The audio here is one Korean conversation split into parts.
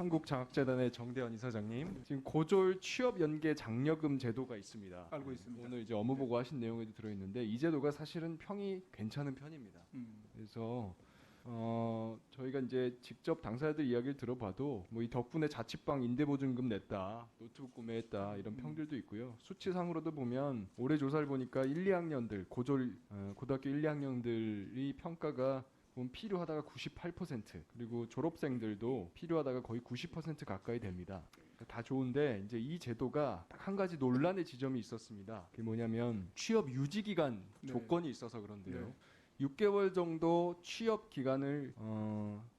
한국장학재단의 정대현 이사장님, 지금 고졸 취업 연계 장려금 제도가 있습니다. 알고 있습니다. 오늘 이제 업무 보고 하신 내용에도 들어있는데 이 제도가 사실은 평이 괜찮은 편입니다. 그래서 저희가 이제 직접 당사자들 이야기를 들어봐도 뭐 이 덕분에 자취방 임대보증금 냈다, 노트북 구매했다 이런 평들도 있고요. 수치상으로도 보면 올해 조사를 보니까 1, 2학년들 고등학교 1, 2학년들이 평가가 보면 필요하다가 98%, 그리고 졸업생들도 필요하다가 거의 90% 가까이 됩니다. 다 좋은데 이제 이 제도가 딱 한 가지 논란의 지점이 있었습니다. 그게 뭐냐면 취업 유지 기간 조건이 있어서 그런데요. 네. 6개월 정도 취업 기간을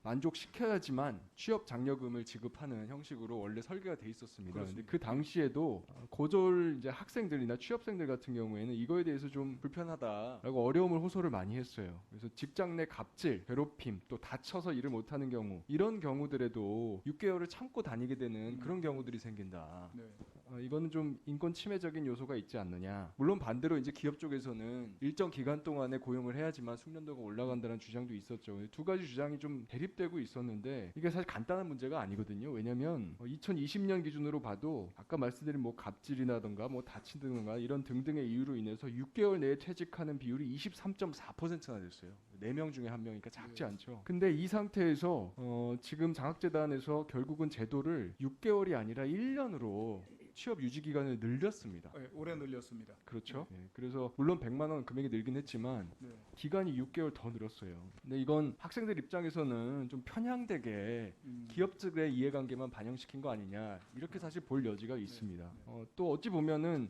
만족시켜야지만 취업 장려금을 지급하는 형식으로 원래 설계가 돼 있었습니다. 그런데 그 당시에도 고졸 이제 학생들이나 취업생들 같은 경우에는 이거에 대해서 좀 불편하다라고 어려움을 호소를 많이 했어요. 그래서 직장 내 갑질, 괴롭힘, 또 다쳐서 일을 못하는 경우, 이런 경우들에도 6개월을 참고 다니게 되는 그런 경우들이 생긴다. 네. 이거는 좀 인권 침해적인 요소가 있지 않느냐. 물론 반대로 이제 기업 쪽에서는 일정 기간 동안에 고용을 해야지만 숙련도가 올라간다는 주장도 있었죠. 두 가지 주장이 좀 대립되고 있었는데 이게 사실 간단한 문제가 아니거든요. 왜냐하면 2020년 기준으로 봐도 아까 말씀드린 뭐 갑질이라든가 뭐 다친다든가 이런 등등의 이유로 인해서 6개월 내에 퇴직하는 비율이 23.4%나 됐어요. 4명 중에 1명이니까 작지 않죠. 근데 이 상태에서 지금 장학재단에서 결국은 제도를 6개월이 아니라 1년으로 취업 유지 기간을 늘렸습니다. 네, 올해 늘렸습니다. 그렇죠. 네, 그래서 물론 100만 원 금액이 늘긴 했지만 네. 기간이 6개월 더 늘었어요. 근데 이건 학생들 입장에서는 좀 편향되게 기업들의 이해관계만 반영시킨 거 아니냐, 이렇게 사실 볼 여지가 있습니다. 또 어찌 보면은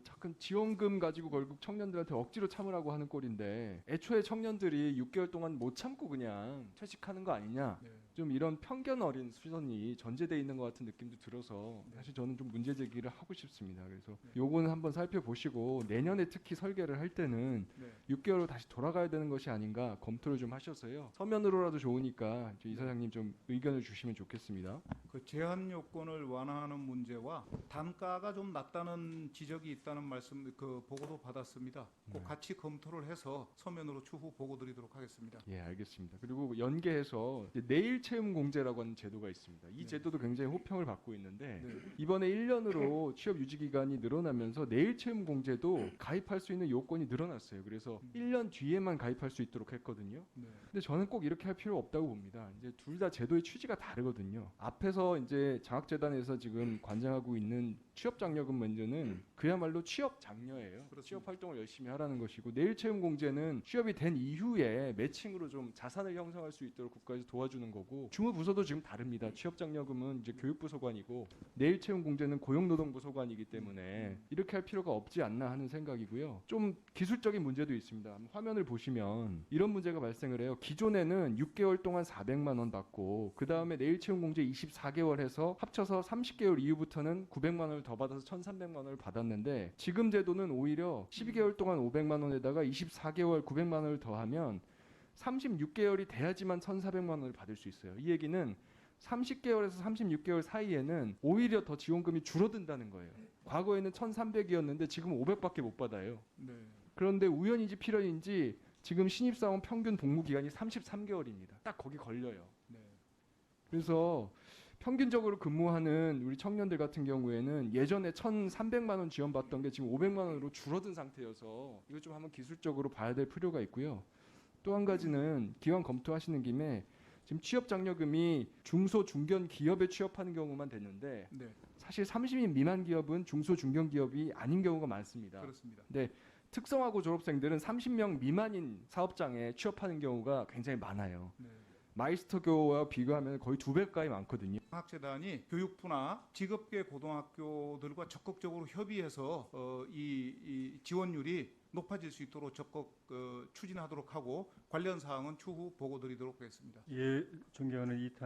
잠깐 지원금 가지고 결국 청년들한테 억지로 참으라고 하는 꼴인데 애초에 청년들이 6개월 동안 못 참고 그냥 퇴직하는 거 아니냐, 네. 좀 이런 편견 어린 시선이 전제되어 있는 것 같은 느낌도 들어서 사실 저는 좀 문제 제기를 하고 싶습니다. 그래서 요거는 한번 살펴보시고 내년에 특히 설계를 할 때는 네. 6개월로 다시 돌아가야 되는 것이 아닌가 검토를 좀 하셔서요. 서면으로라도 좋으니까 이사장님 좀 의견을 주시면 좋겠습니다. 그 제한 요건을 완화하는 문제와 단가가 좀 낮다는 지적이 있다는 말씀, 그 보고도 받았습니다. 꼭 같이 검토를 해서 서면으로 추후 보고 드리도록 하겠습니다. 예, 알겠습니다. 그리고 연계해서 이제 내일 채용 공제라고 하는 제도가 있습니다. 이 제도도 굉장히 호평을 받고 있는데 이번에 1년으로 취업 유지 기간이 늘어나면서 내일 채용 공제도 가입할 수 있는 요건이 늘어났어요. 그래서 1년 뒤에만 가입할 수 있도록 했거든요. 네. 근데 저는 꼭 이렇게 할 필요 없다고 봅니다. 이제 둘 다 제도의 취지가 다르거든요. 앞에서 이제 장학재단에서 지금 관장하고 있는 취업 장려금 문제는 그야말로 취업 장려예요. 그렇습니다. 취업 활동을 열심히 하라는 것이고, 내일 채용 공제는 취업이 된 이후에 매칭으로 좀 자산을 형성할 수 있도록 국가에서 도와주는 거고, 주무 부서도 지금 다릅니다. 취업 장려금은 이제 교육부 소관이고 내일 채용 공제는 고용노동부 소관이기 때문에 이렇게 할 필요가 없지 않나 하는 생각이고요. 좀 기술적인 문제도 있습니다. 화면을 보시면 이런 문제가 발생을 해요. 기존에는 6개월 동안 400만 원 받고 그 다음에 내일 채용 공제 24개월 해서 합쳐서 30개월 이후부터는 900만 원을 더 받아서 1,300만 원을 받았는데, 지금 제도는 오히려 12개월 동안 500만 원에다가 24개월 900만 원을 더하면 36개월이 돼야지만 1,400만 원을 받을 수 있어요. 이 얘기는 30개월에서 36개월 사이에는 오히려 더 지원금이 줄어든다는 거예요. 과거에는 1,300이었는데 지금 500밖에 못 받아요. 네. 그런데 우연인지 필연인지 지금 신입사원 평균 복무 기간이 33개월입니다. 딱 거기 걸려요. 네. 그래서 평균적으로 근무하는 우리 청년들 같은 경우에는 예전에 1,300만 원 지원받던 게 지금 500만 원으로 줄어든 상태여서 이거 좀 한번 기술적으로 봐야 될 필요가 있고요. 또 한 가지는 기왕 검토하시는 김에 지금 취업 장려금이 중소 중견 기업에 취업하는 경우만 됐는데 네. 사실 30인 미만 기업은 중소 중견 기업이 아닌 경우가 많습니다. 그렇습니다. 근데 특성화고 졸업생들은 30명 미만인 사업장에 취업하는 경우가 굉장히 많아요. 네. 마이스터교와 비교하면 거의 2배 가까이 많거든요. 장학재단이 교육부나 직업계 고등학교들과 적극적으로 협의해서 이 지원율이 높아질 수 있도록 적극 추진하도록 하고 관련 사항은 추후 보고 드리도록 하겠습니다. 예, 존경하는 이탄